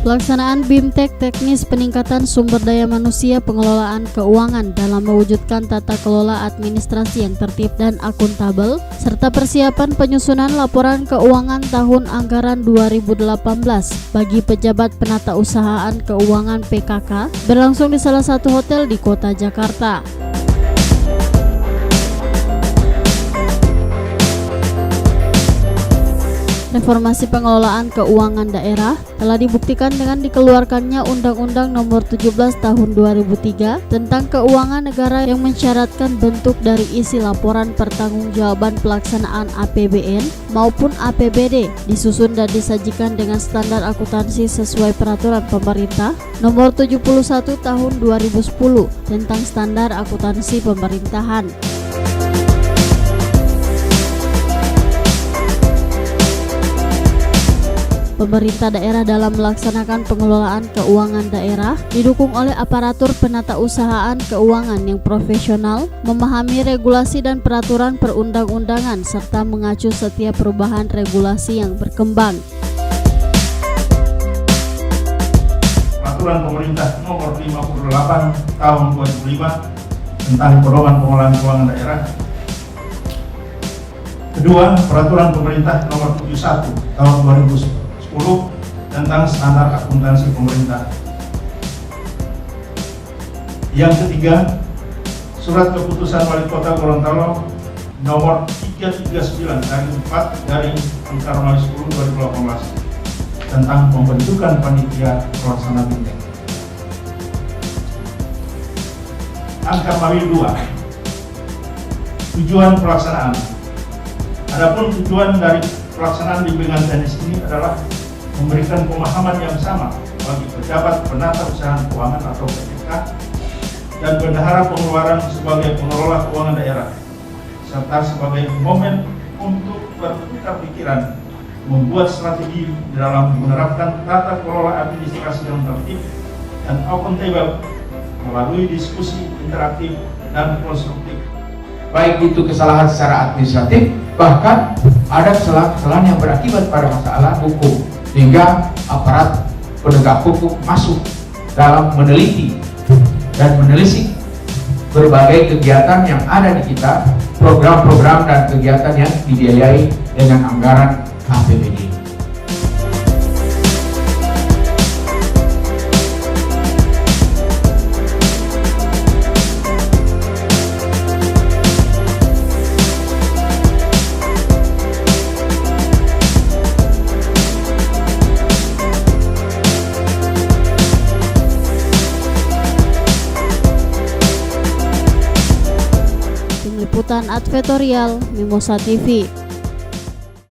Pelaksanaan BIMTEK teknis peningkatan sumber daya manusia pengelolaan keuangan dalam mewujudkan tata kelola administrasi yang tertib dan akuntabel, serta persiapan penyusunan laporan keuangan tahun anggaran 2018 bagi pejabat penata usahaan keuangan PKK berlangsung di salah satu hotel di kota Jakarta. Reformasi pengelolaan keuangan daerah telah dibuktikan dengan dikeluarkannya Undang-Undang Nomor 17 Tahun 2003 tentang keuangan negara yang mensyaratkan bentuk dari isi laporan pertanggungjawaban pelaksanaan APBN maupun APBD disusun dan disajikan dengan standar akuntansi sesuai peraturan pemerintah Nomor 71 Tahun 2010 tentang standar akuntansi pemerintahan. Pemerintah daerah dalam melaksanakan pengelolaan keuangan daerah didukung oleh aparatur penata usahaan keuangan yang profesional, memahami regulasi dan peraturan perundang-undangan, serta mengacu setiap perubahan regulasi yang berkembang. Peraturan Pemerintah Nomor 58 Tahun 2005 tentang pedoman pengelolaan keuangan daerah. Kedua, Peraturan Pemerintah Nomor 71 Tahun 2010 tentang standar akuntansi pemerintah. Yang ketiga, Surat Keputusan Wali Kota Gorontalo Nomor 339/4/10 tentang pembentukan panitia pelaksana BIMTEK. Angka Mawil 2, tujuan pelaksanaan. Adapun tujuan dari pelaksanaan bimbingan teknis ini adalah memberikan pemahaman yang sama bagi pejabat penata usaha keuangan atau PPK dan bendahara pengeluaran sebagai pengelola keuangan daerah, serta sebagai momen untuk bertukar pikiran, membuat strategi dalam menerapkan tata kelola administrasi yang tertib dan akuntabel melalui diskusi interaktif dan konstruktif. Baik itu kesalahan secara administratif, bahkan ada kesalahan yang berakibat pada masalah hukum, sehingga aparat penegak hukum masuk dalam meneliti dan menelisik berbagai kegiatan yang ada di kita, program-program dan kegiatan yang dibiayai dengan anggaran APBD. Liputan Advertorial Mimosa TV.